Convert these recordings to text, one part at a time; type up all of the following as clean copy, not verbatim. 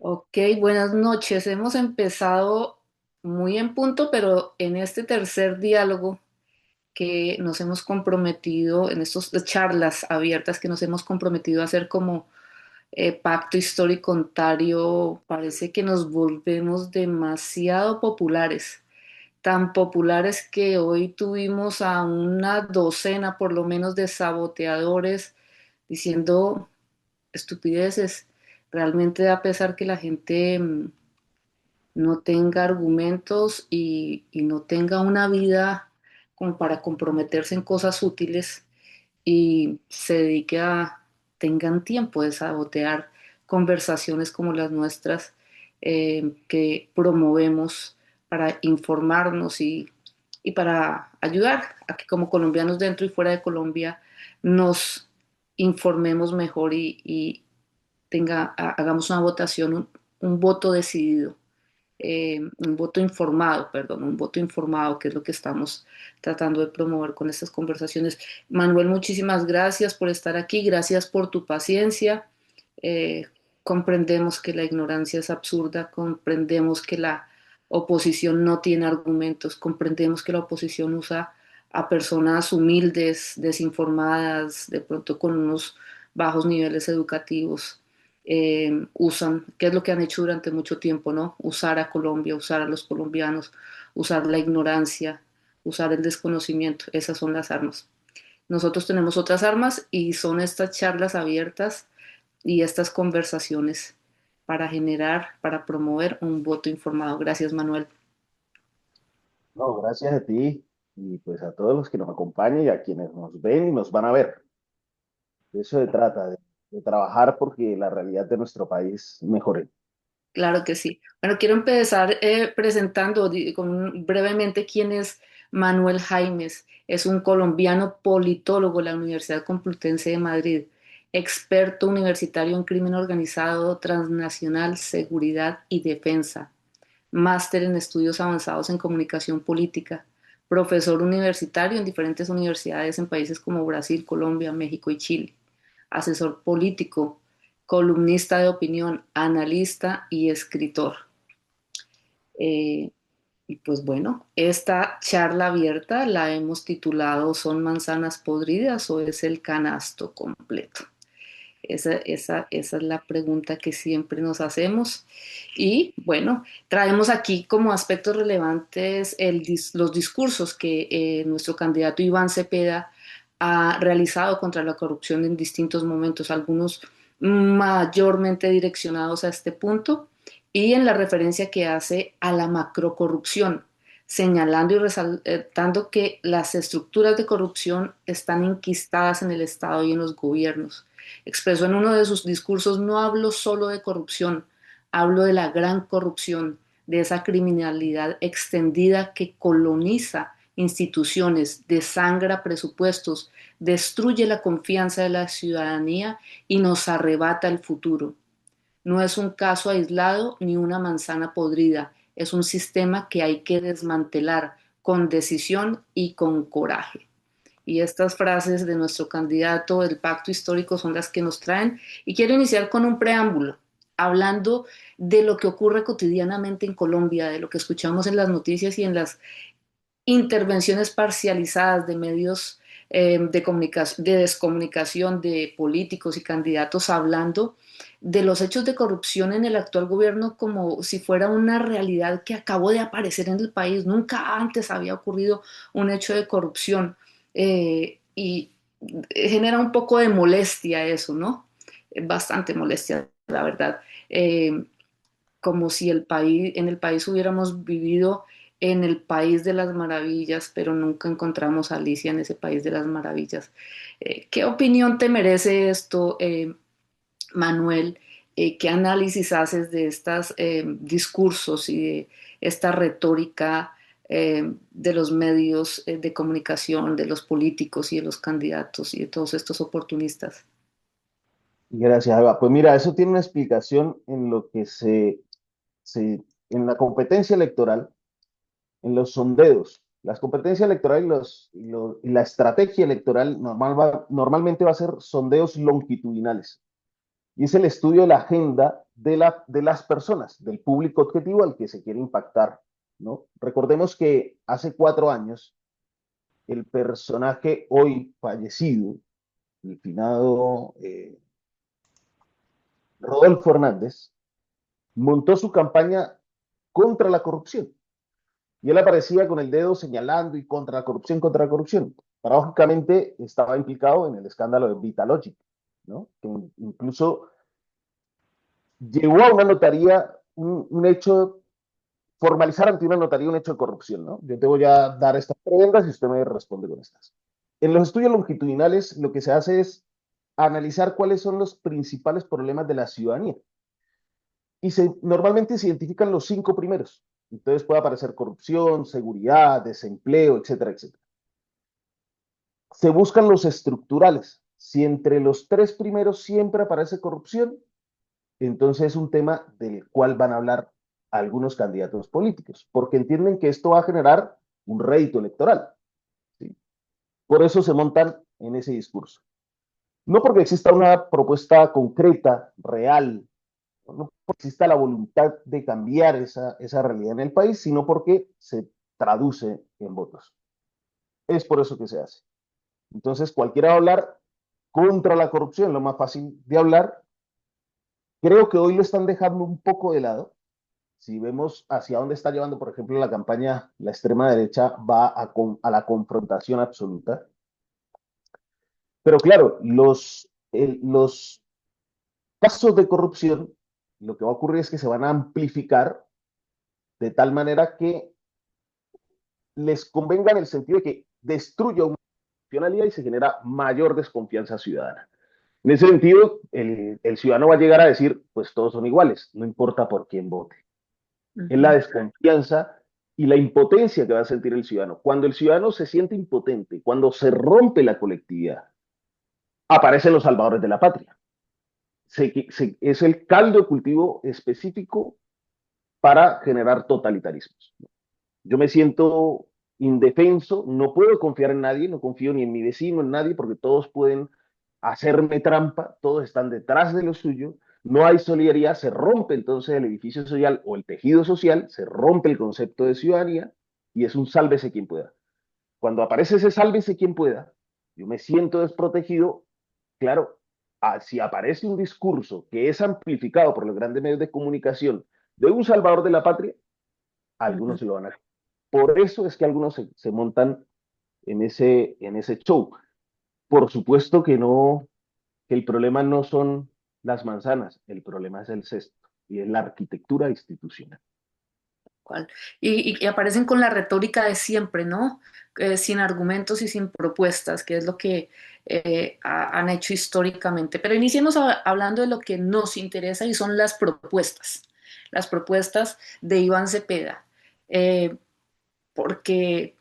Ok, buenas noches. Hemos empezado muy en punto, pero en este tercer diálogo que nos hemos comprometido, en estas charlas abiertas que nos hemos comprometido a hacer como pacto histórico ontario, parece que nos volvemos demasiado populares. Tan populares que hoy tuvimos a una docena por lo menos de saboteadores diciendo estupideces. Realmente da pesar que la gente no tenga argumentos y no tenga una vida como para comprometerse en cosas útiles y se dedique a, tengan tiempo de sabotear conversaciones como las nuestras que promovemos para informarnos y para ayudar a que como colombianos dentro y fuera de Colombia nos informemos mejor y hagamos una votación, un voto decidido, un voto informado, perdón, un voto informado, que es lo que estamos tratando de promover con estas conversaciones. Manuel, muchísimas gracias por estar aquí, gracias por tu paciencia. Eh, Comprendemos que la ignorancia es absurda, comprendemos que la oposición no tiene argumentos, comprendemos que la oposición usa a personas humildes, desinformadas, de pronto con unos bajos niveles educativos, usan, qué es lo que han hecho durante mucho tiempo, ¿no? Usar a Colombia, usar a los colombianos, usar la ignorancia, usar el desconocimiento, esas son las armas. Nosotros tenemos otras armas y son estas charlas abiertas y estas conversaciones para generar, para promover un voto informado. Gracias, Manuel. No, gracias a ti y pues a todos los que nos acompañan y a quienes nos ven y nos van a ver. De eso se trata, de trabajar porque la realidad de nuestro país mejore. Claro que sí. Bueno, quiero empezar presentando brevemente quién es Manuel Jaimes. Es un colombiano politólogo de la Universidad Complutense de Madrid, experto universitario en crimen organizado, transnacional, seguridad y defensa, máster en estudios avanzados en comunicación política, profesor universitario en diferentes universidades en países como Brasil, Colombia, México y Chile, asesor político, columnista de opinión, analista y escritor. Eh, y pues bueno, esta charla abierta la hemos titulado ¿Son manzanas podridas o es el canasto completo? Esa es la pregunta que siempre nos hacemos. Y bueno, traemos aquí como aspectos relevantes los discursos que nuestro candidato Iván Cepeda ha realizado contra la corrupción en distintos momentos, algunos mayormente direccionados a este punto y en la referencia que hace a la macrocorrupción, señalando y resaltando que las estructuras de corrupción están enquistadas en el Estado y en los gobiernos. Expresó en uno de sus discursos: no hablo solo de corrupción, hablo de la gran corrupción, de esa criminalidad extendida que coloniza instituciones, desangra presupuestos, destruye la confianza de la ciudadanía y nos arrebata el futuro. No es un caso aislado ni una manzana podrida, es un sistema que hay que desmantelar con decisión y con coraje. Y estas frases de nuestro candidato del pacto histórico son las que nos traen. Y quiero iniciar con un preámbulo, hablando de lo que ocurre cotidianamente en Colombia, de lo que escuchamos en las noticias y en las intervenciones parcializadas de medios de comunicación, de descomunicación de políticos y candidatos hablando de los hechos de corrupción en el actual gobierno como si fuera una realidad que acabó de aparecer en el país. Nunca antes había ocurrido un hecho de corrupción y genera un poco de molestia eso, ¿no? Bastante molestia, la verdad. Como si en el país hubiéramos vivido en el país de las maravillas, pero nunca encontramos a Alicia en ese país de las maravillas. ¿Qué opinión te merece esto, Manuel? ¿Qué análisis haces de estos discursos y de esta retórica de los medios de comunicación, de los políticos y de los candidatos y de todos estos oportunistas? Gracias, Eva. Pues mira, eso tiene una explicación en lo que en la competencia electoral, en los sondeos. Las competencias electorales y la estrategia electoral normalmente va a ser sondeos longitudinales. y es el estudio de la agenda de las personas, del público objetivo al que se quiere impactar, ¿no? Recordemos que hace 4 años el personaje hoy fallecido, el finado Rodolfo Hernández, montó su campaña contra la corrupción. Y él aparecía con el dedo señalando y contra la corrupción, contra la corrupción. Paradójicamente estaba implicado en el escándalo de Vitalogic, ¿no? Que incluso llevó a una notaría un hecho, formalizar ante una notaría un hecho de corrupción, ¿no? Yo te voy a dar estas preguntas y usted me responde con estas. En los estudios longitudinales lo que se hace es analizar cuáles son los principales problemas de la ciudadanía y normalmente se identifican los 5 primeros. Entonces puede aparecer corrupción, seguridad, desempleo, etcétera, etcétera. Se buscan los estructurales. Si entre los 3 primeros siempre aparece corrupción, entonces es un tema del cual van a hablar algunos candidatos políticos, porque entienden que esto va a generar un rédito electoral, ¿sí? Por eso se montan en ese discurso. No porque exista una propuesta concreta, real, no porque exista la voluntad de cambiar esa realidad en el país, sino porque se traduce en votos. Es por eso que se hace. Entonces, cualquiera va a hablar contra la corrupción, lo más fácil de hablar. Creo que hoy lo están dejando un poco de lado. Si vemos hacia dónde está llevando, por ejemplo, la campaña, la extrema derecha va a la confrontación absoluta. Pero claro, los casos de corrupción, lo que va a ocurrir es que se van a amplificar de tal manera que les convenga en el sentido de que destruya una funcionalidad y se genera mayor desconfianza ciudadana. En ese sentido, el ciudadano va a llegar a decir, pues todos son iguales, no importa por quién vote. Es la Ujú. desconfianza y la impotencia que va a sentir el ciudadano. Cuando el ciudadano se siente impotente, cuando se rompe la colectividad, aparecen los salvadores de la patria. Es el caldo de cultivo específico para generar totalitarismos. Yo me siento indefenso, no puedo confiar en nadie, no confío ni en mi vecino, en nadie, porque todos pueden hacerme trampa, todos están detrás de lo suyo, no hay solidaridad, se rompe entonces el edificio social o el tejido social, se rompe el concepto de ciudadanía y es un sálvese quien pueda. Cuando aparece ese sálvese quien pueda, yo me siento desprotegido, claro, si aparece un discurso que es amplificado por los grandes medios de comunicación de un salvador de la patria, Ujú. algunos se lo van a... Por eso es que algunos se montan en ese show. Por supuesto que no, que el problema no son las manzanas, el problema es el cesto y es la arquitectura institucional. ¿Cuál? Y aparecen con la retórica de siempre, ¿no? Sin argumentos y sin propuestas, que es lo que han hecho históricamente. Pero iniciemos hablando de lo que nos interesa y son las propuestas de Iván Cepeda. Eh, porque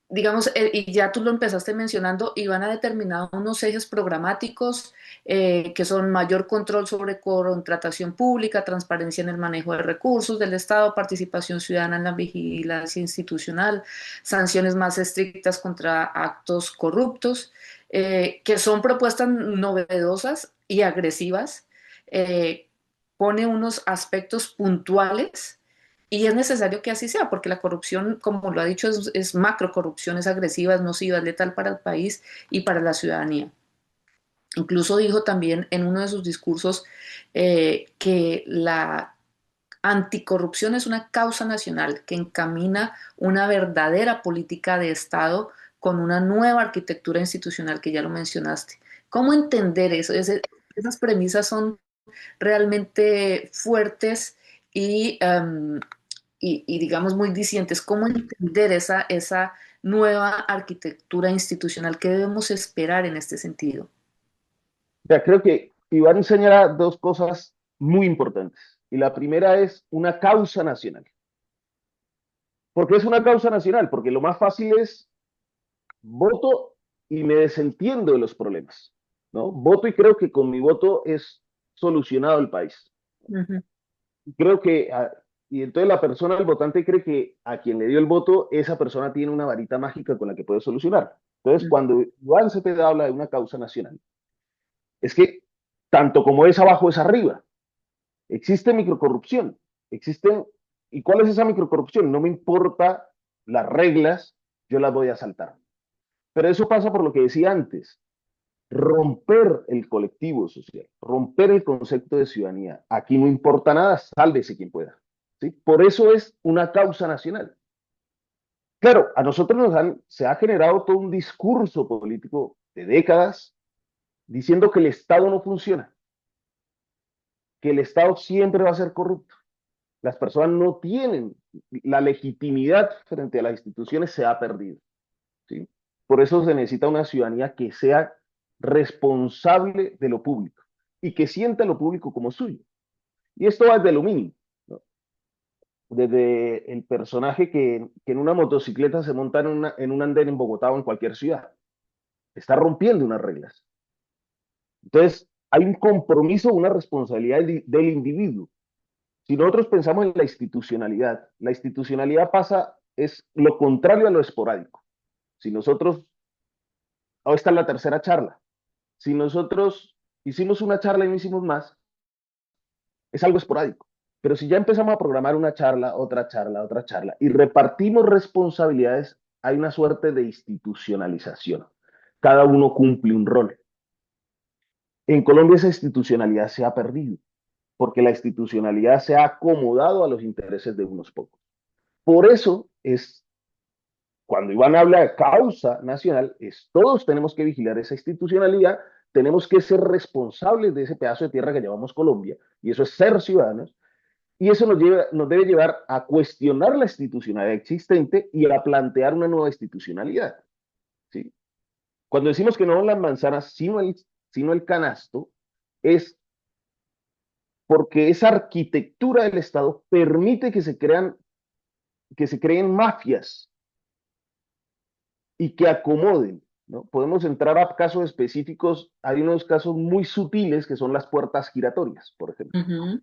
digamos, y ya tú lo empezaste mencionando, y van a determinar unos ejes programáticos que son mayor control sobre contratación pública, transparencia en el manejo de recursos del Estado, participación ciudadana en la vigilancia institucional, sanciones más estrictas contra actos corruptos, que son propuestas novedosas y agresivas. Pone unos aspectos puntuales y es necesario que así sea, porque la corrupción, como lo ha dicho, es macro corrupción, es agresiva, es nociva, es letal para el país y para la ciudadanía. Incluso dijo también en uno de sus discursos que la anticorrupción es una causa nacional que encamina una verdadera política de Estado con una nueva arquitectura institucional, que ya lo mencionaste. ¿Cómo entender eso? Esas premisas son realmente fuertes y digamos muy dicientes. ¿Cómo entender esa nueva arquitectura institucional? ¿Qué debemos esperar en este sentido? Ya, creo que Iván señala dos cosas muy importantes. Y la primera es una causa nacional. ¿Por qué es una causa nacional? Porque lo más fácil es voto y me desentiendo de los problemas, ¿no? Voto y creo que con mi voto es solucionado el país. Ujú, Creo que, y entonces la persona, el votante cree que a quien le dio el voto, esa persona tiene una varita mágica con la que puede solucionar. Entonces, ujú, cuando Iván Cepeda habla de una causa nacional, es que tanto como es abajo es arriba. Existe microcorrupción, existen, ¿y cuál es esa microcorrupción? No me importa las reglas, yo las voy a saltar. Pero eso pasa por lo que decía antes, romper el colectivo social, romper el concepto de ciudadanía. Aquí no importa nada, sálvese quien pueda. ¿Sí? Por eso es una causa nacional. Claro, a nosotros se ha generado todo un discurso político de décadas diciendo que el Estado no funciona, que el Estado siempre va a ser corrupto. Las personas no tienen la legitimidad frente a las instituciones, se ha perdido. ¿Sí? Por eso se necesita una ciudadanía que sea responsable de lo público y que sienta lo público como suyo. Y esto va desde lo mínimo, ¿no? Desde el personaje que en una motocicleta se monta en un andén en Bogotá o en cualquier ciudad. Está rompiendo unas reglas. Entonces, hay un compromiso, una responsabilidad del individuo. Si nosotros pensamos en la institucionalidad pasa, es lo contrario a lo esporádico. Si nosotros, ahora está la tercera charla, si nosotros hicimos una charla y no hicimos más, es algo esporádico. Pero si ya empezamos a programar una charla, otra charla, y repartimos responsabilidades, hay una suerte de institucionalización. Cada uno cumple un rol. En Colombia esa institucionalidad se ha perdido, porque la institucionalidad se ha acomodado a los intereses de unos pocos. Por eso es, cuando Iván habla de causa nacional, es todos tenemos que vigilar esa institucionalidad, tenemos que ser responsables de ese pedazo de tierra que llamamos Colombia, y eso es ser ciudadanos, y eso nos debe llevar a cuestionar la institucionalidad existente y a plantear una nueva institucionalidad. ¿Sí? Cuando decimos que no las manzanas, sino el canasto, es porque esa arquitectura del Estado permite que se creen mafias y que acomoden, ¿no? Podemos entrar a casos específicos, hay unos casos muy sutiles que son las puertas giratorias, por ejemplo. Ujú.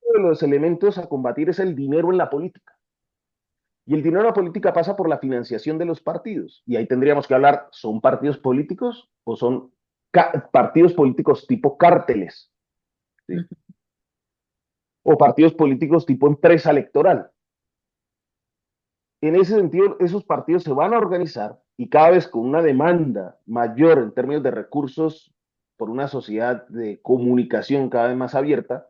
Uno de los elementos a combatir es el dinero en la política. Y el dinero en la política pasa por la financiación de los partidos. Y ahí tendríamos que hablar, ¿son partidos políticos o son partidos políticos tipo cárteles? ¿Sí? Ujú. O partidos políticos tipo empresa electoral. En ese sentido, esos partidos se van a organizar y cada vez con una demanda mayor en términos de recursos por una sociedad de comunicación cada vez más abierta,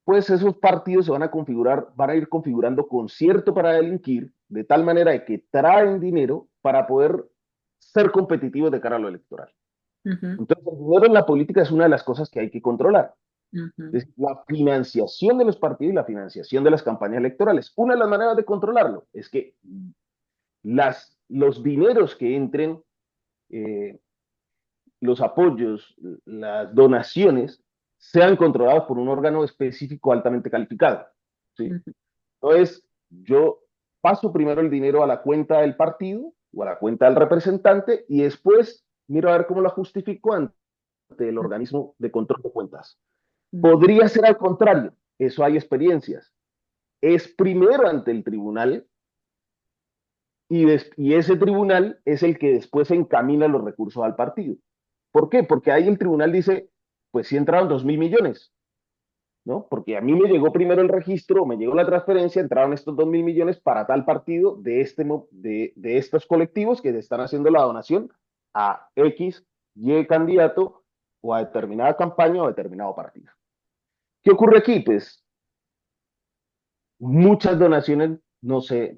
pues esos partidos se van a configurar, van a ir configurando concierto para delinquir, de tal manera de que traen dinero para poder ser competitivos de cara a lo electoral. Ujú. Entonces, el dinero en la política es una de las cosas que hay que controlar. Ujú. Es la financiación de los partidos y la financiación de las campañas electorales. Una de las maneras de controlarlo es que los dineros que entren, eh, los apoyos, las donaciones, sean controlados por un órgano específico altamente calificado. ¿Sí? Ujú. Entonces, yo paso primero el dinero a la cuenta del partido o a la cuenta del representante y después miro a ver cómo la justifico ante el organismo de control de cuentas. Ujú. Podría ser al contrario, eso hay experiencias. Es primero ante el tribunal y ese tribunal es el que después encamina los recursos al partido. ¿Por qué? Porque ahí el tribunal dice, pues sí entraron 2.000 millones, ¿no? Porque a mí me llegó primero el registro, me llegó la transferencia, entraron estos 2.000 millones para tal partido de estos colectivos que están haciendo la donación a X, Y candidato o a determinada campaña o a determinado partido. ¿Qué ocurre aquí? Pues muchas donaciones no se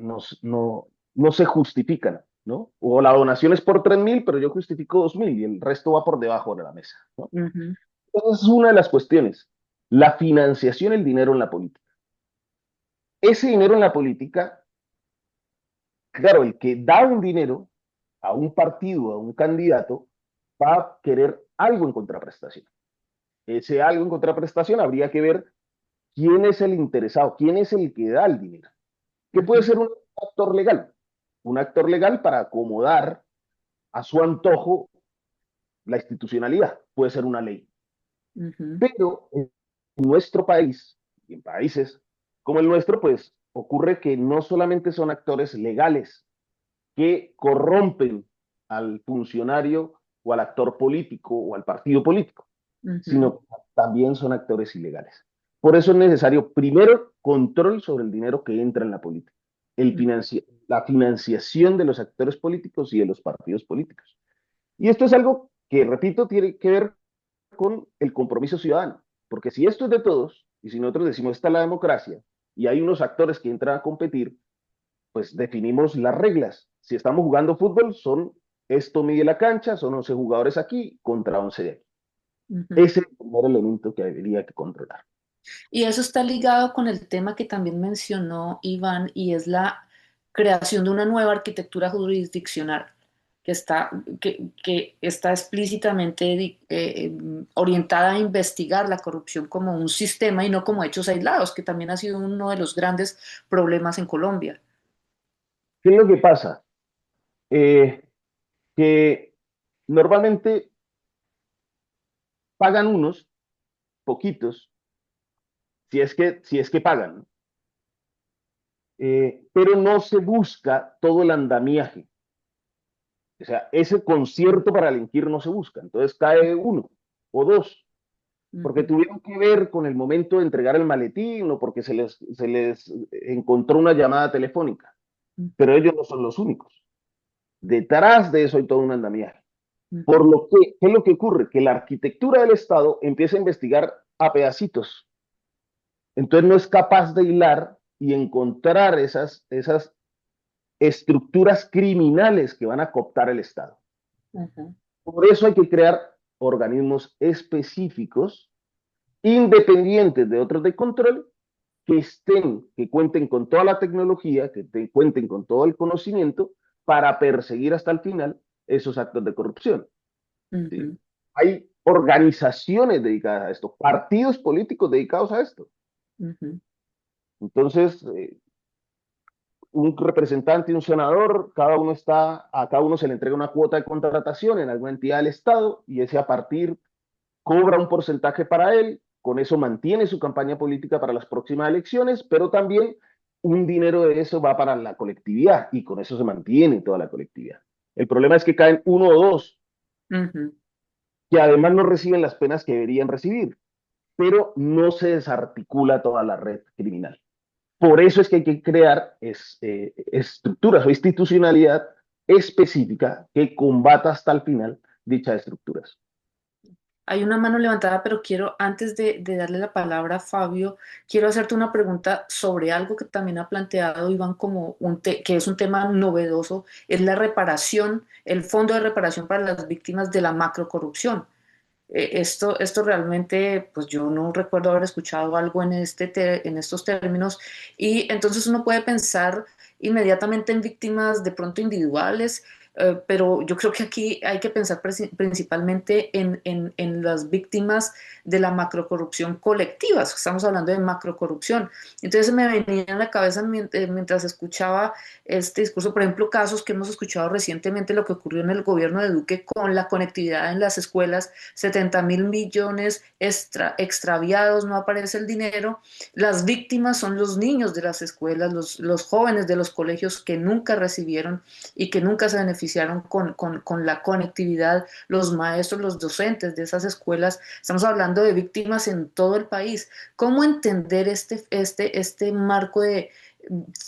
justifican, ¿no? O la donación es por 3.000, pero yo justifico 2.000 y el resto va por debajo de la mesa, ¿no? Ujú. Esa es una de las cuestiones, la financiación, el dinero en la política. Ese dinero en la política, claro, el que da un dinero a un partido, a un candidato, va a querer algo en contraprestación. Ese algo en contraprestación habría que ver quién es el interesado, quién es el que da el dinero. Que puede Ujú. ser un actor legal para acomodar a su antojo la institucionalidad, puede ser una ley. Ujú. Pero en nuestro país, y en países como el nuestro, pues ocurre que no solamente son actores legales que corrompen al funcionario o al actor político o al partido político, Ujú. sino que también son actores ilegales. Por eso es necesario, primero, control sobre el dinero que entra en la política, la financiación de los actores políticos y de los partidos políticos. Y esto es algo que, repito, tiene que ver con el compromiso ciudadano, porque si esto es de todos, y si nosotros decimos esta es la democracia, y hay unos actores que entran a competir, pues definimos las reglas. Si estamos jugando fútbol, son esto mide la cancha, son 11 jugadores aquí contra 11 de aquí. Ujú. Ese es el primer elemento que habría que controlar. Y eso está ligado con el tema que también mencionó Iván, y es la creación de una nueva arquitectura jurisdiccional que está explícitamente orientada a investigar la corrupción como un sistema y no como hechos aislados, que también ha sido uno de los grandes problemas en Colombia. ¿Qué es lo que pasa? Eh, que normalmente pagan unos, poquitos, si es que pagan, ¿no? Pero no se busca todo el andamiaje. O sea, ese concierto para delinquir no se busca. Entonces cae uno o dos, porque Ujú, tuvieron que ver con el momento de entregar el maletín o porque se les encontró una llamada telefónica. Pero ellos no son los únicos. Detrás de eso hay todo un andamiaje. Por ujú, lo que, ¿qué es lo que ocurre? Que la arquitectura del Estado empieza a investigar a pedacitos. Entonces no es capaz de hilar y encontrar esas estructuras criminales que van a cooptar el Estado. ujú, Por eso hay que crear organismos específicos, independientes de otros de control, que cuenten con toda la tecnología, cuenten con todo el conocimiento para perseguir hasta el final esos actos de corrupción. ¿Sí? ujú, Hay organizaciones dedicadas a esto, partidos políticos dedicados a esto. ujú. Entonces, un representante y un senador, a cada uno se le entrega una cuota de contratación en alguna entidad del Estado y ese a partir cobra un porcentaje para él, con eso mantiene su campaña política para las próximas elecciones, pero también un dinero de eso va para la colectividad y con eso se mantiene toda la colectividad. El problema es que caen uno o dos Ujú. que además no reciben las penas que deberían recibir, pero no se desarticula toda la red criminal. Por eso es que hay que crear estructuras o institucionalidad específica que combata hasta el final dichas estructuras. Hay una mano levantada, pero quiero, antes de darle la palabra a Fabio, quiero hacerte una pregunta sobre algo que también ha planteado Iván como que es un tema novedoso, es la reparación, el fondo de reparación para las víctimas de la macrocorrupción. Esto realmente, pues yo no recuerdo haber escuchado algo en estos términos, y entonces uno puede pensar inmediatamente en víctimas de pronto individuales, pero yo creo que aquí hay que pensar principalmente en las víctimas de la macrocorrupción colectiva. Estamos hablando de macrocorrupción. Entonces me venía a la cabeza mientras escuchaba este discurso, por ejemplo, casos que hemos escuchado recientemente, lo que ocurrió en el gobierno de Duque con la conectividad en las escuelas, 70.000 millones extraviados, no aparece el dinero. Las víctimas son los niños de las escuelas, los jóvenes de los colegios que nunca recibieron y que nunca se beneficiaron con la conectividad, los maestros, los docentes de esas escuelas. Estamos hablando de víctimas en todo el país. ¿Cómo entender este marco de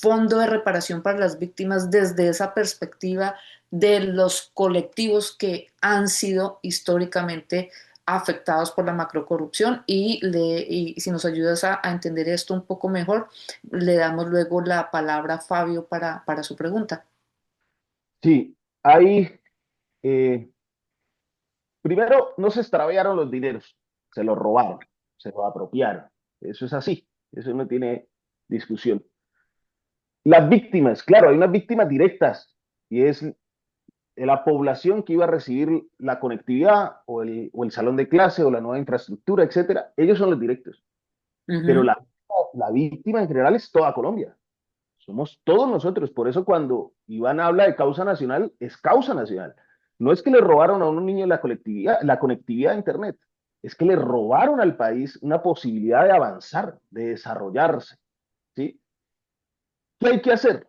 fondo de reparación para las víctimas desde esa perspectiva de los colectivos que han sido históricamente afectados por la macrocorrupción? Y si nos ayudas a entender esto un poco mejor, le damos luego la palabra a Fabio para su pregunta. Sí, hay, eh, primero, no se extraviaron los dineros, se los robaron, se los apropiaron. Eso es así, eso no tiene discusión. Las víctimas, claro, hay unas víctimas directas y es la población que iba a recibir la conectividad o el salón de clase o la nueva infraestructura, etcétera. Ellos son los directos, pero Ujú, la víctima en general es toda Colombia. Somos todos nosotros. Por eso cuando Iván habla de causa nacional, es causa nacional. No es que le robaron a un niño la conectividad a Internet. Es que le robaron al país una posibilidad de avanzar, de desarrollarse. ¿Sí? ¿Qué hay que hacer?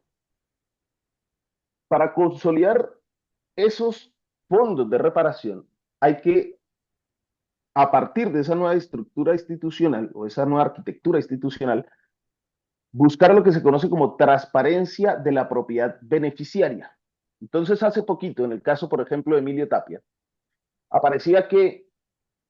Para consolidar esos fondos de reparación, hay que a partir de esa nueva estructura institucional o esa nueva arquitectura institucional, buscar lo que se conoce como transparencia de la propiedad beneficiaria. Entonces, hace poquito, en el caso, por ejemplo, de Emilio Tapia, aparecía que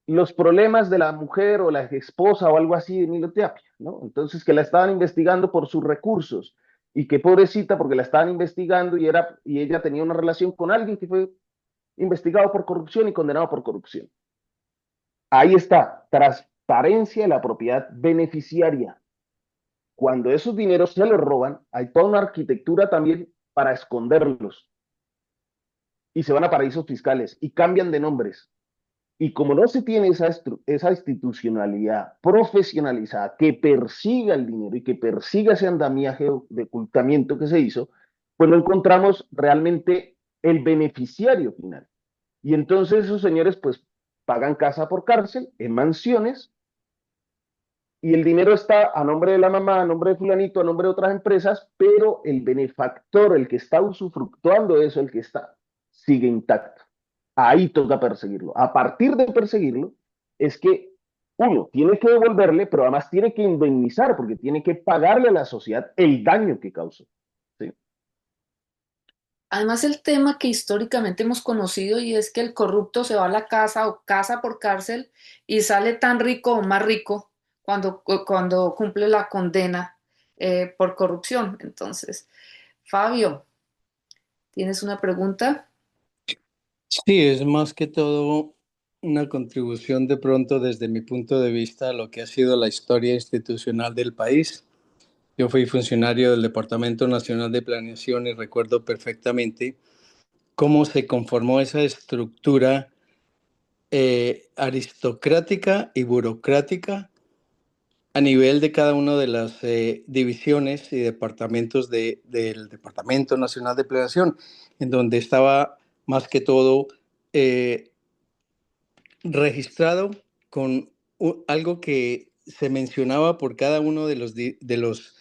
los problemas de la mujer o la esposa o algo así de Emilio Tapia, ¿no? Entonces, que la estaban investigando por sus recursos y que pobrecita porque la estaban investigando y ella tenía una relación con alguien que fue investigado por corrupción y condenado por corrupción. Ahí está, transparencia de la propiedad beneficiaria. Cuando esos dineros se los roban, hay toda una arquitectura también para esconderlos y se van a paraísos fiscales y cambian de nombres. Y como no se tiene esa institucionalidad profesionalizada que persiga el dinero y que persiga ese andamiaje de ocultamiento que se hizo, pues no encontramos realmente el beneficiario final. Y entonces esos señores pues pagan casa por cárcel en mansiones y el dinero está a nombre de la mamá, a nombre de fulanito, a nombre de otras empresas, pero el benefactor, el que está usufructuando de eso, el que está, sigue intacto. Ahí toca perseguirlo. A partir de perseguirlo, es que uno tiene que devolverle, pero además tiene que indemnizar, porque tiene que pagarle a la sociedad el daño que causó. ¿Sí? Además, el tema que históricamente hemos conocido y es que el corrupto se va a la casa o casa por cárcel y sale tan rico o más rico cuando cumple la condena por corrupción. Entonces, Fabio, ¿tienes una pregunta? Sí, es más que todo una contribución de pronto desde mi punto de vista a lo que ha sido la historia institucional del país. Yo fui funcionario del Departamento Nacional de Planeación y recuerdo perfectamente cómo se conformó esa estructura aristocrática y burocrática a nivel de cada una de las divisiones y departamentos del Departamento Nacional de Planeación, en donde estaba más que todo eh, registrado con algo que se mencionaba por cada uno de los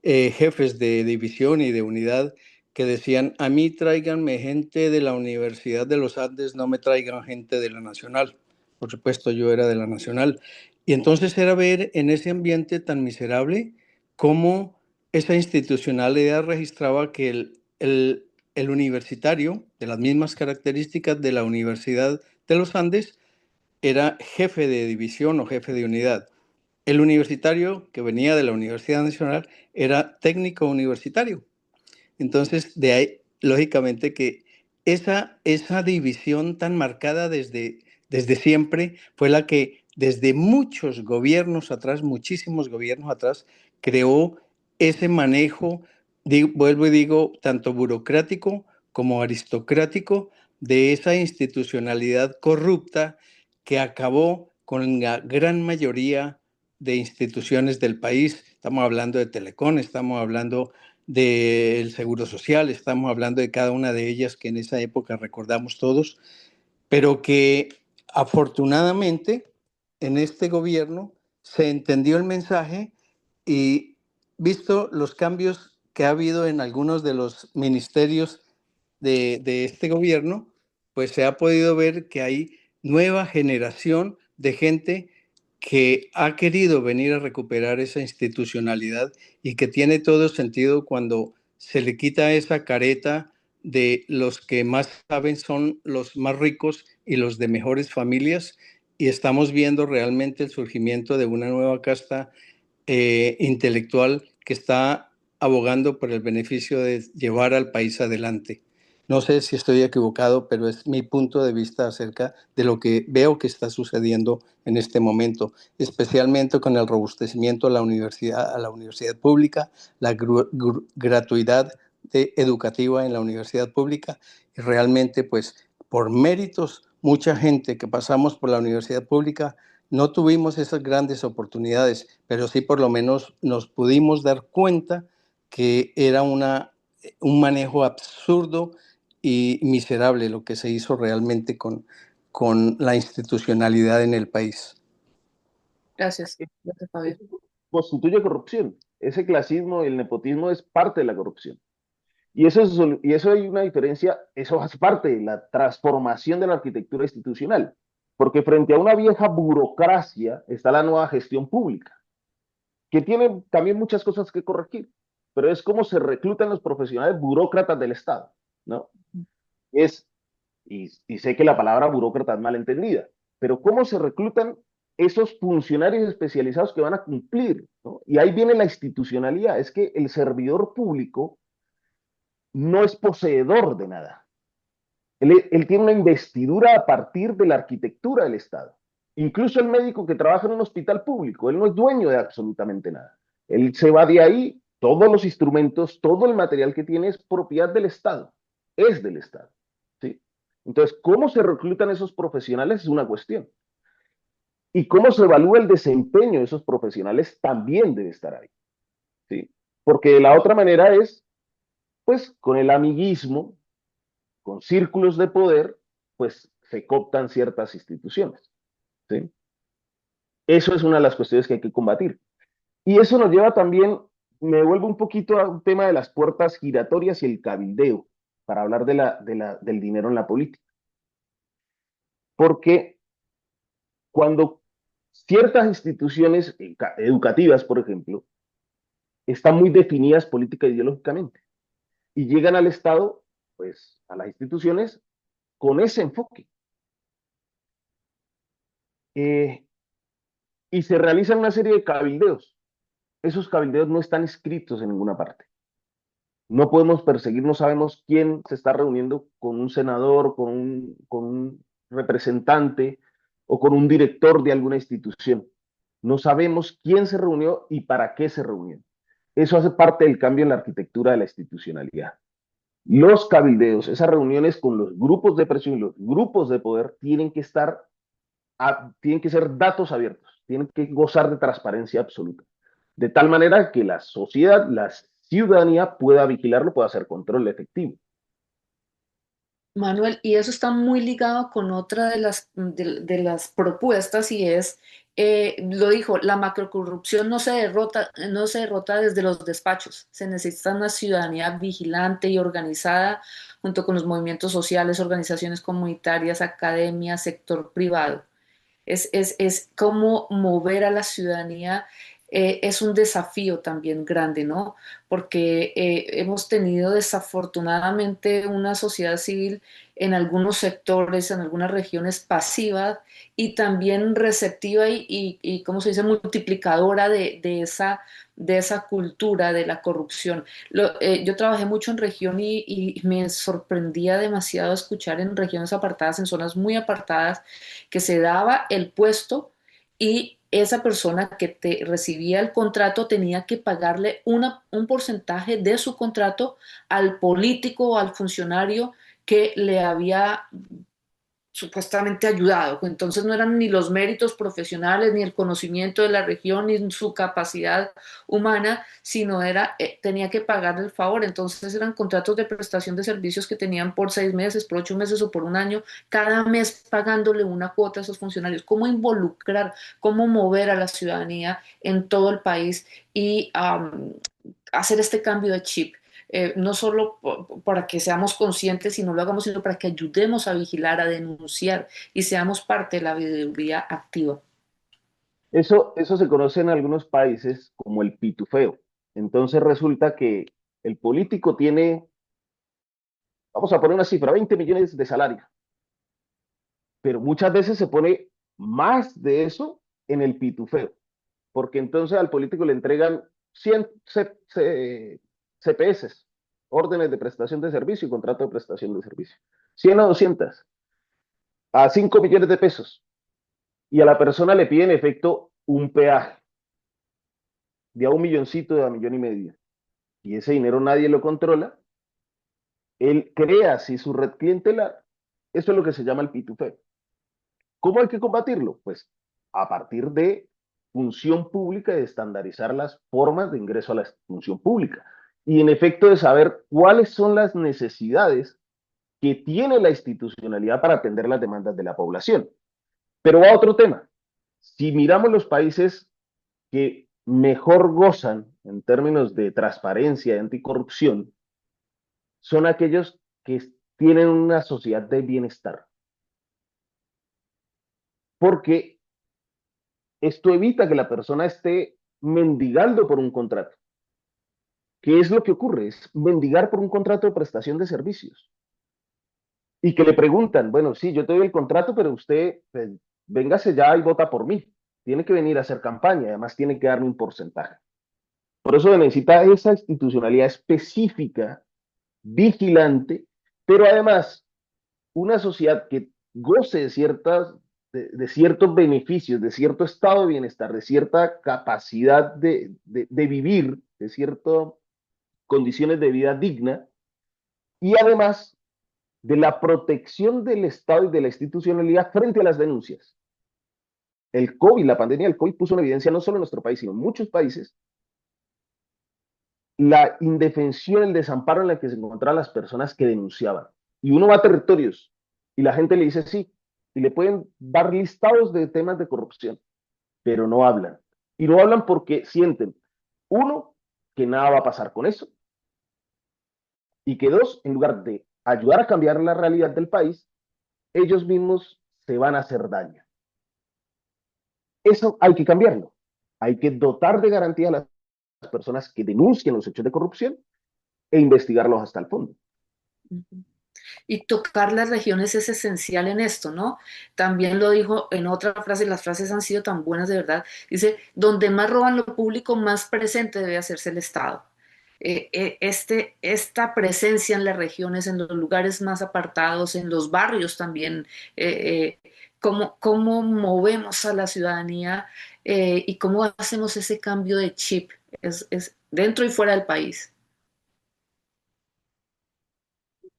jefes de división y de unidad que decían, a mí tráiganme gente de la Universidad de los Andes, no me traigan gente de la Nacional. Por supuesto, yo era de la Nacional. Y entonces era ver en ese ambiente tan miserable cómo esa institucionalidad registraba que el universitario, de las mismas características de la Universidad de los Andes, era jefe de división o jefe de unidad. El universitario que venía de la Universidad Nacional era técnico universitario. Entonces, de ahí, lógicamente, que esa división tan marcada desde siempre fue la que desde muchos gobiernos atrás, muchísimos gobiernos atrás, creó ese manejo, vuelvo y digo, tanto burocrático como aristocrático de esa institucionalidad corrupta que acabó con la gran mayoría de instituciones del país. Estamos hablando de Telecom, estamos hablando del Seguro Social, estamos hablando de cada una de ellas que en esa época recordamos todos, pero que afortunadamente en este gobierno se entendió el mensaje y visto los cambios que ha habido en algunos de los ministerios de este gobierno, pues se ha podido ver que hay nueva generación de gente que ha querido venir a recuperar esa institucionalidad y que tiene todo sentido cuando se le quita esa careta de los que más saben son los más ricos y los de mejores familias y estamos viendo realmente el surgimiento de una nueva casta intelectual que está abogando por el beneficio de llevar al país adelante. No sé si estoy equivocado, pero es mi punto de vista acerca de lo que veo que está sucediendo en este momento, especialmente con el robustecimiento a la universidad pública, la gratuidad educativa en la universidad pública y realmente pues por méritos, mucha gente que pasamos por la universidad pública no tuvimos esas grandes oportunidades, pero sí por lo menos nos pudimos dar cuenta que era un manejo absurdo y miserable lo que se hizo realmente con la institucionalidad en el país. Gracias, gracias, Fabio. Eso constituye corrupción. Ese clasismo, el nepotismo es parte de la corrupción. Y eso hay una diferencia, eso hace parte de la transformación de la arquitectura institucional. porque frente a una vieja burocracia está la nueva gestión pública, que tiene también muchas cosas que corregir, pero es cómo se reclutan los profesionales burócratas del Estado, ¿no? Es, y sé que la palabra burócrata es mal entendida, pero cómo se reclutan esos funcionarios especializados que van a cumplir, ¿no? Y ahí viene la institucionalidad, es que el servidor público no es poseedor de nada. Él tiene una investidura a partir de la arquitectura del Estado. Incluso el médico que trabaja en un hospital público, él no es dueño de absolutamente nada. Él se va de ahí, todos los instrumentos, todo el material que tiene es propiedad del Estado, es del Estado. ¿Sí? Entonces, ¿cómo se reclutan esos profesionales? Es una cuestión. Y cómo se evalúa el desempeño de esos profesionales también debe estar ahí. ¿Sí? Porque de la otra manera es, pues, con el amiguismo, con círculos de poder, pues se cooptan ciertas instituciones. ¿Sí? Eso es una de las cuestiones que hay que combatir. Y eso nos lleva también, me vuelvo un poquito a un tema de las puertas giratorias y el cabildeo, para hablar del dinero en la política. Porque cuando ciertas instituciones educativas, por ejemplo, están muy definidas política e ideológicamente y llegan al Estado, pues a las instituciones con ese enfoque. Eh, y se realizan una serie de cabildeos. Esos cabildeos no están escritos en ninguna parte. No podemos perseguir, no sabemos quién se está reuniendo con un senador, con un representante o con un director de alguna institución. No sabemos quién se reunió y para qué se reunió. Eso hace parte del cambio en la arquitectura de la institucionalidad. Los cabildeos, esas reuniones con los grupos de presión y los grupos de poder tienen que ser datos abiertos, tienen que gozar de transparencia absoluta, de tal manera que la sociedad, la ciudadanía pueda vigilarlo, pueda hacer control efectivo. Manuel, y eso está muy ligado con otra de las propuestas y es, lo dijo, la macrocorrupción no se derrota desde los despachos. Se necesita una ciudadanía vigilante y organizada junto con los movimientos sociales, organizaciones comunitarias, academia, sector privado. Es cómo mover a la ciudadanía. Es un desafío también grande, ¿no? Porque hemos tenido desafortunadamente una sociedad civil en algunos sectores, en algunas regiones pasiva y también receptiva y ¿cómo se dice?, multiplicadora de esa cultura de la corrupción. Yo trabajé mucho en región y me sorprendía demasiado escuchar en regiones apartadas, en zonas muy apartadas, que se daba el puesto y esa persona que te recibía el contrato tenía que pagarle un porcentaje de su contrato al político o al funcionario que le había supuestamente ayudado. Entonces no eran ni los méritos profesionales, ni el conocimiento de la región, ni su capacidad humana, sino tenía que pagar el favor. Entonces eran contratos de prestación de servicios que tenían por 6 meses, por 8 meses o por un año, cada mes pagándole una cuota a esos funcionarios. ¿Cómo involucrar, cómo mover a la ciudadanía en todo el país y hacer este cambio de chip? No solo para que seamos conscientes y no lo hagamos, sino para que ayudemos a vigilar, a denunciar y seamos parte de la veeduría activa. Eso se conoce en algunos países como el pitufeo. Entonces resulta que el político tiene, vamos a poner una cifra, 20 millones de salario, pero muchas veces se pone más de eso en el pitufeo, porque entonces al político le entregan 100 CPS, órdenes de prestación de servicio y contrato de prestación de servicio, 100 o 200, a 5 millones de pesos, y a la persona le piden en efecto un peaje de a 1 milloncito, de a 1,5 millones, y ese dinero nadie lo controla, él crea así su red clientelar. Eso es lo que se llama el pitufeo. ¿Cómo hay que combatirlo? Pues a partir de función pública y de estandarizar las formas de ingreso a la función pública. Y en efecto de saber cuáles son las necesidades que tiene la institucionalidad para atender las demandas de la población. Pero va a otro tema. Si miramos los países que mejor gozan en términos de transparencia y anticorrupción, son aquellos que tienen una sociedad de bienestar. porque esto evita que la persona esté mendigando por un contrato. ¿Qué es lo que ocurre? Es mendigar por un contrato de prestación de servicios. Y que le preguntan, bueno, sí, yo te doy el contrato, pero usted, pues, véngase ya y vota por mí. Tiene que venir a hacer campaña, además tiene que darme un porcentaje. Por eso necesita esa institucionalidad específica, vigilante, pero además una sociedad que goce de ciertos beneficios, de cierto estado de bienestar, de cierta capacidad de vivir, de ciertas condiciones de vida digna, y además de la protección del Estado y de la institucionalidad frente a las denuncias. El COVID, la pandemia del COVID puso en evidencia no solo en nuestro país, sino en muchos países, la indefensión, el desamparo en la que se encontraban las personas que denunciaban. Y uno va a territorios y la gente le dice sí, y le pueden dar listados de temas de corrupción, pero no hablan. Y no hablan porque sienten, uno, que nada va a pasar con eso, y que dos, en lugar de ayudar a cambiar la realidad del país, ellos mismos se van a hacer daño. Eso hay que cambiarlo. Hay que dotar de garantía a las personas que denuncian los hechos de corrupción e investigarlos hasta el fondo. Y tocar las regiones es esencial en esto, ¿no? También lo dijo en otra frase, las frases han sido tan buenas de verdad. Dice, donde más roban lo público, más presente debe hacerse el Estado. Esta presencia en las regiones, en los lugares más apartados, en los barrios también, cómo movemos a la ciudadanía y cómo hacemos ese cambio de chip, es dentro y fuera del país.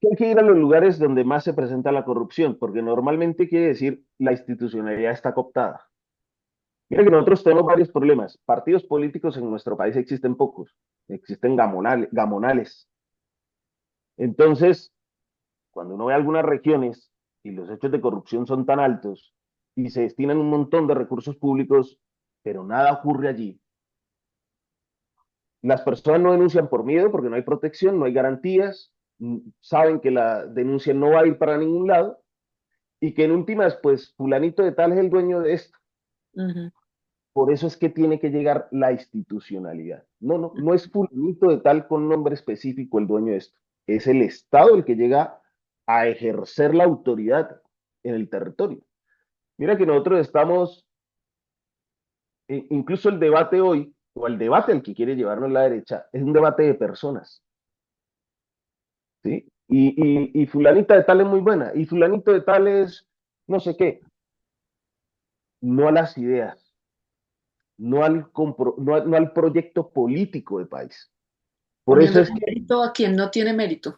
Hay que ir a los lugares donde más se presenta la corrupción, porque normalmente quiere decir la institucionalidad está cooptada. Mira que nosotros tenemos varios problemas. Partidos políticos en nuestro país existen pocos, existen gamonales. Entonces, cuando uno ve algunas regiones y los hechos de corrupción son tan altos y se destinan un montón de recursos públicos, pero nada ocurre allí, las personas no denuncian por miedo, porque no hay protección, no hay garantías, saben que la denuncia no va a ir para ningún lado y que en últimas, pues, fulanito de tal es el dueño de esto. Ujú. Por eso es que tiene que llegar la institucionalidad. No es fulanito de tal con nombre específico el dueño de esto. Es el Estado el que llega a ejercer la autoridad en el territorio. Mira que nosotros estamos, incluso el debate hoy, o el debate al que quiere llevarnos la derecha, es un debate de personas, ¿sí? Y fulanita de tal es muy buena, y fulanito de tal es no sé qué, no a las ideas, no al proyecto político de país. Por eso Poniendo el es que mérito a quien no tiene mérito.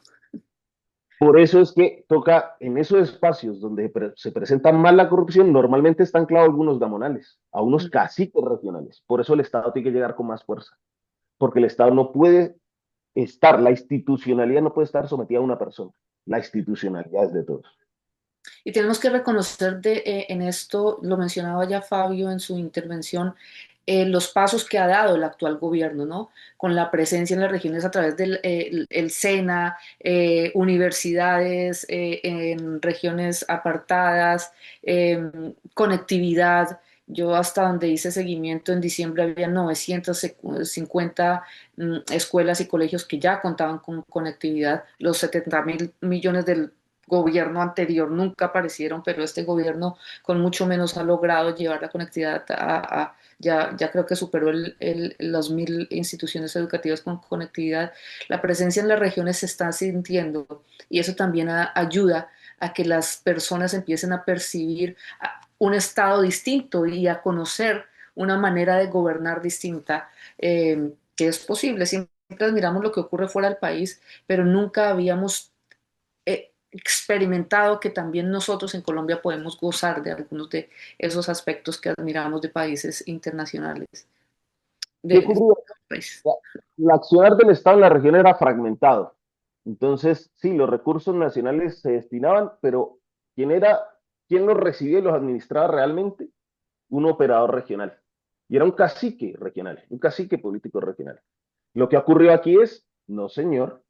Por eso es que toca en esos espacios donde se presenta más la corrupción, normalmente están anclados algunos gamonales, a unos caciques regionales. Por eso el Estado tiene que llegar con más fuerza, porque el Estado no puede estar, la institucionalidad no puede estar sometida a una persona. La institucionalidad es de todos. Y tenemos que reconocer en esto, lo mencionaba ya Fabio en su intervención, los pasos que ha dado el actual gobierno, ¿no? Con la presencia en las regiones a través del el SENA, universidades en regiones apartadas, conectividad. Yo hasta donde hice seguimiento en diciembre había 950 escuelas y colegios que ya contaban con conectividad. Los 70.000 millones del gobierno anterior nunca aparecieron, pero este gobierno con mucho menos ha logrado llevar la conectividad ya creo que superó las 1.000 instituciones educativas con conectividad. La presencia en las regiones se está sintiendo y eso también ayuda a que las personas empiecen a percibir un estado distinto y a conocer una manera de gobernar distinta, que es posible. Siempre admiramos lo que ocurre fuera del país, pero nunca habíamos experimentado que también nosotros en Colombia podemos gozar de algunos de esos aspectos que admiramos de países internacionales, ¿Qué de ocurrió? países. La, la accionar del Estado en la región era fragmentado. Entonces, sí, los recursos nacionales se destinaban, pero ¿quién era, quién los recibía y los administraba realmente? Un operador regional. Y era un cacique regional, un cacique político regional. Lo que ocurrió aquí es, no señor,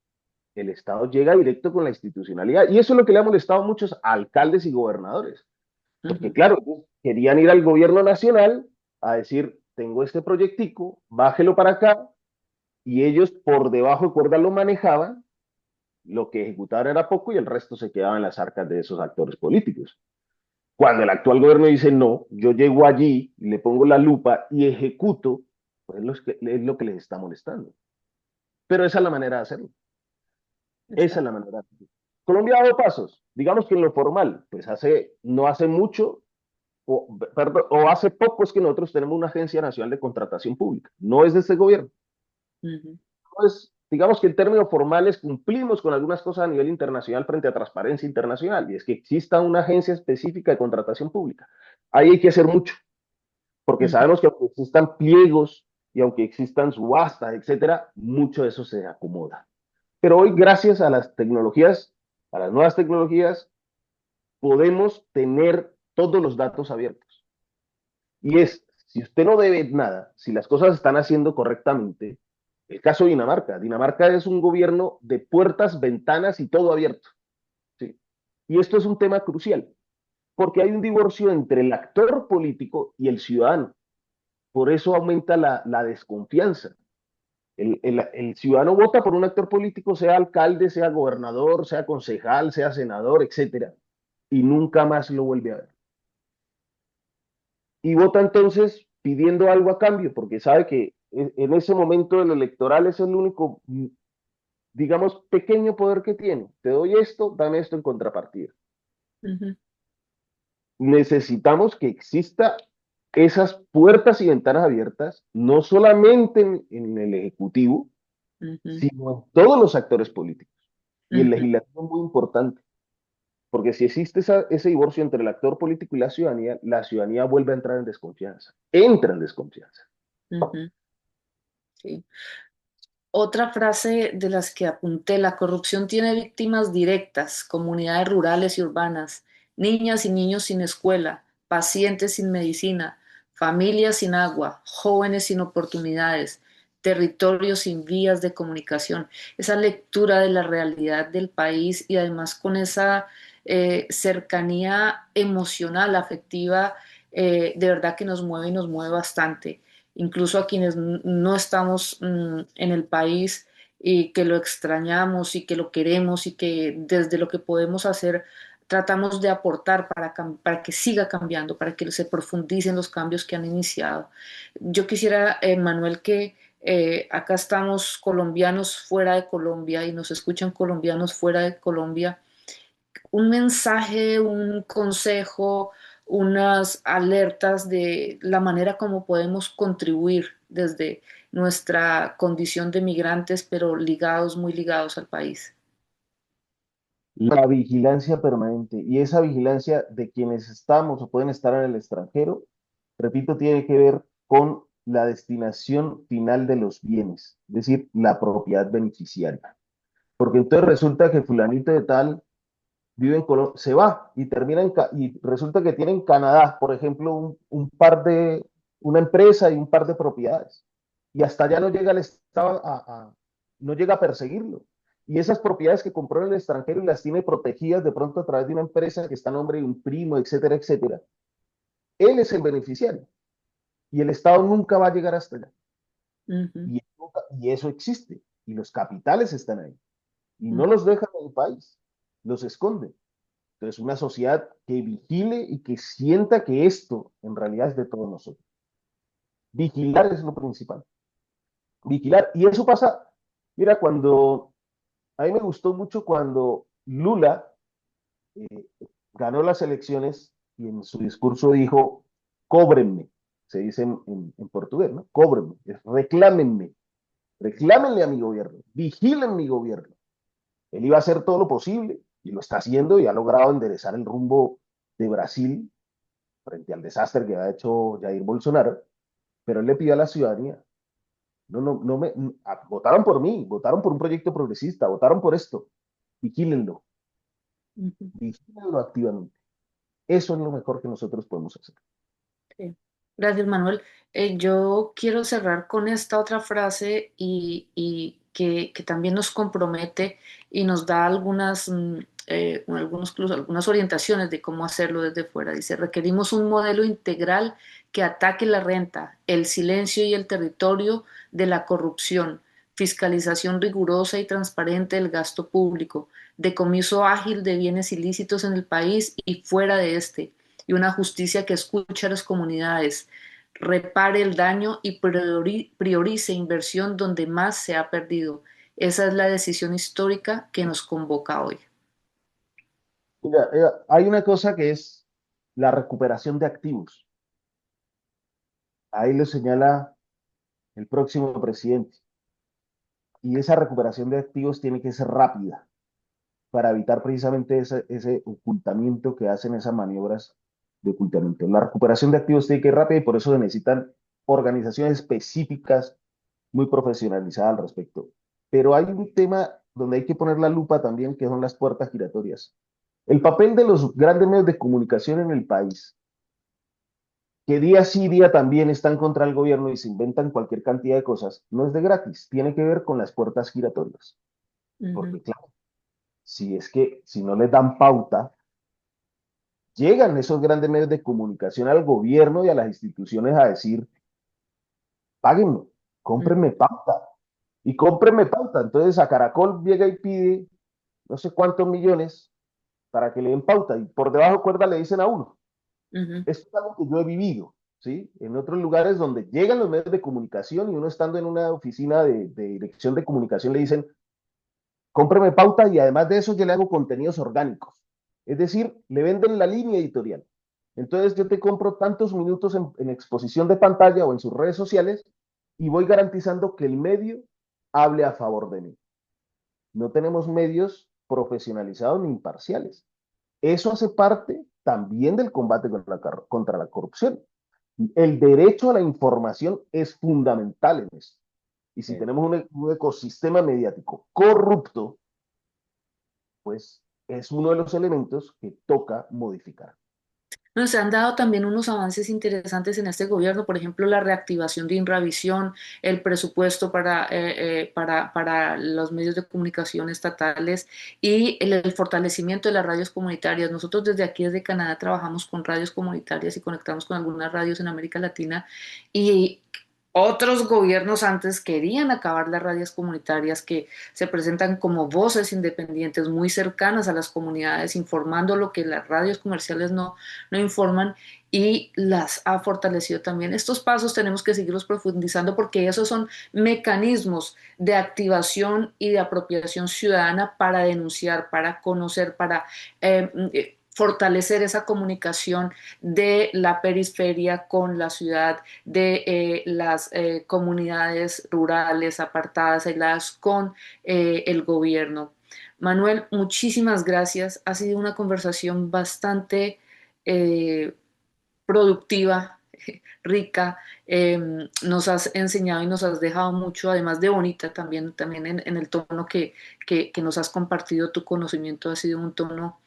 el Estado llega directo con la institucionalidad. Y eso es lo que le ha molestado a muchos alcaldes y gobernadores. Uh Porque -huh. claro, querían ir al gobierno nacional a decir, tengo este proyectico, bájelo para acá, y ellos por debajo de cuerda lo manejaban, lo que ejecutaban era poco y el resto se quedaba en las arcas de esos actores políticos. Cuando el actual gobierno dice no, yo llego allí, le pongo la lupa y ejecuto, pues es lo que les está molestando. Pero esa es la manera de hacerlo. Esa es Exacto. la manera de hacerlo. Colombia ha dado pasos, digamos que en lo formal, pues no hace mucho, perdón, o hace poco es que nosotros tenemos una Agencia Nacional de Contratación Pública, no es de este gobierno. Ujú. Pues, digamos que en términos formales cumplimos con algunas cosas a nivel internacional frente a transparencia internacional, y es que exista una agencia específica de contratación pública. Ahí hay que hacer mucho, porque Ujú. sabemos que aunque existan pliegos y aunque existan subastas, etcétera, mucho de eso se acomoda. Pero hoy, gracias a las tecnologías, a las nuevas tecnologías, podemos tener todos los datos abiertos. Y si usted no debe nada, si las cosas se están haciendo correctamente, el caso de Dinamarca. Dinamarca es un gobierno de puertas, ventanas y todo abierto. ¿Sí? Y esto es un tema crucial, porque hay un divorcio entre el actor político y el ciudadano. Por eso aumenta la desconfianza. El ciudadano vota por un actor político, sea alcalde, sea gobernador, sea concejal, sea senador, etcétera, y nunca más lo vuelve a ver. Y vota entonces pidiendo algo a cambio, porque sabe que en ese momento del electoral es el único, digamos, pequeño poder que tiene. Te doy esto, dame esto en contrapartida. Ujú. Necesitamos que exista esas puertas y ventanas abiertas, no solamente en el Ejecutivo, Ujú. sino en todos los actores políticos. Y el Ujú. legislativo es muy importante, porque si existe ese divorcio entre el actor político y la ciudadanía vuelve a entrar en desconfianza, entra en desconfianza. Ujú. Sí. Otra frase de las que apunté: la corrupción tiene víctimas directas, comunidades rurales y urbanas, niñas y niños sin escuela, pacientes sin medicina, familias sin agua, jóvenes sin oportunidades, territorios sin vías de comunicación. Esa lectura de la realidad del país y además con esa cercanía emocional, afectiva, de verdad que nos mueve y nos mueve bastante, incluso a quienes no estamos en el país y que lo extrañamos y que lo queremos y que desde lo que podemos hacer tratamos de aportar para que siga cambiando, para que se profundicen los cambios que han iniciado. Yo quisiera, Manuel, que acá estamos colombianos fuera de Colombia y nos escuchan colombianos fuera de Colombia, un mensaje, un consejo, unas alertas de la manera como podemos contribuir desde nuestra condición de migrantes, pero ligados, muy ligados al país. La vigilancia permanente y esa vigilancia de quienes estamos o pueden estar en el extranjero, repito, tiene que ver con la destinación final de los bienes, es decir, la propiedad beneficiaria. Porque entonces resulta que fulanito de tal vive en Colombia, se va y termina y resulta que tiene en Canadá, por ejemplo, una empresa y un par de propiedades. Y hasta allá no llega el Estado no llega a perseguirlo. Y esas propiedades que compró en el extranjero y las tiene protegidas de pronto a través de una empresa que está a nombre de un primo, etcétera, etcétera. Él es el beneficiario y el Estado nunca va a llegar hasta allá. Ujú. Y eso existe y los capitales están ahí y no Ujú. los dejan en el país, los esconden. Entonces, una sociedad que vigile y que sienta que esto en realidad es de todos nosotros. Vigilar es lo principal. Vigilar. Y eso pasa, mira, a mí me gustó mucho cuando Lula eh, ganó las elecciones y en su discurso dijo, cóbrenme, se dice en portugués, ¿no? Cóbrenme, reclámenme, reclámenle a mi gobierno, vigilen mi gobierno. Él iba a hacer todo lo posible y lo está haciendo y ha logrado enderezar el rumbo de Brasil frente al desastre que ha hecho Jair Bolsonaro, pero él le pidió a la ciudadanía, votaron por mí, votaron por un proyecto progresista, votaron por esto, vigílenlo, Ujú. vigílenlo activamente. Eso es lo mejor que nosotros podemos hacer. Sí. Gracias, Manuel. Yo quiero cerrar con esta otra frase y que también nos compromete y nos da algunas algunas orientaciones de cómo hacerlo desde fuera. Dice, requerimos un modelo integral que ataque la renta, el silencio y el territorio de la corrupción, fiscalización rigurosa y transparente del gasto público, decomiso ágil de bienes ilícitos en el país y fuera de este, y una justicia que escuche a las comunidades, repare el daño y priorice inversión donde más se ha perdido. Esa es la decisión histórica que nos convoca hoy. Mira, hay una cosa que es la recuperación de activos. Ahí lo señala el próximo presidente. Y esa recuperación de activos tiene que ser rápida para evitar precisamente ese ocultamiento que hacen esas maniobras de ocultamiento. La recuperación de activos tiene que ir rápida y por eso se necesitan organizaciones específicas muy profesionalizadas al respecto. Pero hay un tema donde hay que poner la lupa también, que son las puertas giratorias. El papel de los grandes medios de comunicación en el país, que día sí día también están contra el gobierno y se inventan cualquier cantidad de cosas, no es de gratis, tiene que ver con las puertas giratorias. Ujú, Porque claro, si es que si no les dan pauta, llegan esos grandes medios de comunicación al gobierno y a las instituciones a decir, páguenme, cómprenme ujú, pauta. Y cómprenme pauta. Entonces a Caracol llega y pide no sé cuántos millones para que le den pauta y por debajo de cuerda le dicen a uno. ujú, Esto es algo que yo he vivido, ¿sí? En otros lugares donde llegan los medios de comunicación y uno estando en una oficina de dirección de comunicación le dicen, cómpreme pauta y además de eso yo le hago contenidos orgánicos. Es decir, le venden la línea editorial. Entonces yo te compro tantos minutos en exposición de pantalla o en sus redes sociales y voy garantizando que el medio hable a favor de mí. No tenemos medios profesionalizados ni imparciales. Eso hace parte también del combate contra la corrupción. El derecho a la información es fundamental en esto. Y si tenemos un ecosistema mediático corrupto, pues es uno de los elementos que toca modificar. no, se han dado también unos avances interesantes en este gobierno, por ejemplo, la reactivación de Inravisión, el presupuesto para los medios de comunicación estatales y el fortalecimiento de las radios comunitarias. Nosotros desde aquí, desde Canadá, trabajamos con radios comunitarias y conectamos con algunas radios en América Latina y otros gobiernos antes querían acabar las radios comunitarias que se presentan como voces independientes muy cercanas a las comunidades, informando lo que las radios comerciales no informan y las ha fortalecido también. Estos pasos tenemos que seguirlos profundizando porque esos son mecanismos de activación y de apropiación ciudadana para denunciar, para conocer, para fortalecer esa comunicación de la periferia con la ciudad, de las comunidades rurales apartadas, aisladas con el gobierno. Manuel, muchísimas gracias. Ha sido una conversación bastante eh, productiva, rica. Nos has enseñado y nos has dejado mucho, además de bonita, también en el tono que nos has compartido tu conocimiento ha sido un tono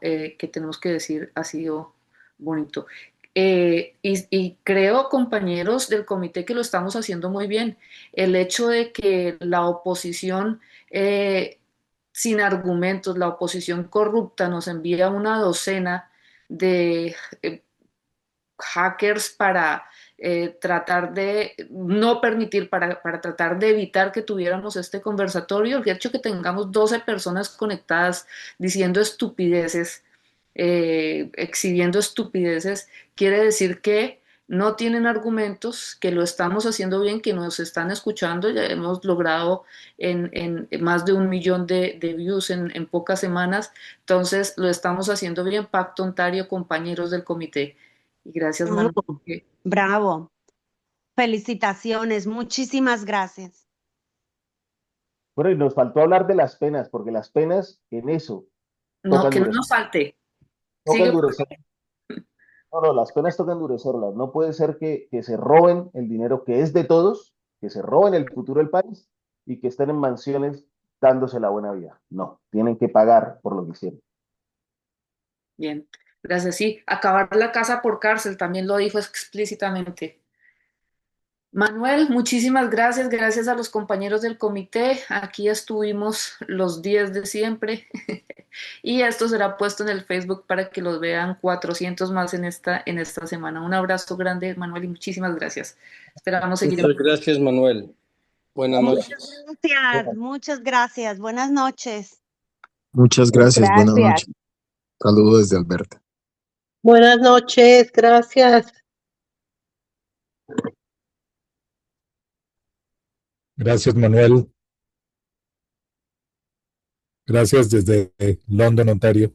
que tenemos que decir ha sido bonito. Y creo, compañeros del comité, que lo estamos haciendo muy bien. El hecho de que la oposición sin argumentos, la oposición corrupta nos envía una docena de hackers para tratar de no permitir, para tratar de evitar que tuviéramos este conversatorio, el hecho que tengamos 12 personas conectadas diciendo estupideces, exhibiendo estupideces, quiere decir que no tienen argumentos, que lo estamos haciendo bien, que nos están escuchando. Ya hemos logrado en más de 1 millón de views en pocas semanas, entonces lo estamos haciendo bien. Pacto Ontario, compañeros del comité. Y gracias, Manuel. Bravo, bravo. Felicitaciones, muchísimas gracias. Bueno, y nos faltó hablar de las penas, porque las penas en eso No, toca que no endurecer. nos falte. Toca Sigue. endurecer. No, no, las penas toca endurecerlas. No puede ser que se roben el dinero que es de todos, que se roben el futuro del país y que estén en mansiones dándose la buena vida. No, tienen que pagar por lo que hicieron. Bien. Gracias. Sí, acabar la casa por cárcel también lo dijo explícitamente. Manuel, muchísimas gracias, gracias a los compañeros del comité. Aquí estuvimos los 10 de siempre y esto será puesto en el Facebook para que los vean 400 más en esta semana. Un abrazo grande, Manuel, y muchísimas gracias. Esperamos seguir Muchas en... gracias, Manuel. Buenas Muchas noches. gracias, muchas gracias. Buenas noches. Muchas gracias, buenas Gracias. noches. Saludos desde Alberta. Buenas noches, gracias. Gracias, Manuel. Gracias desde London, Ontario.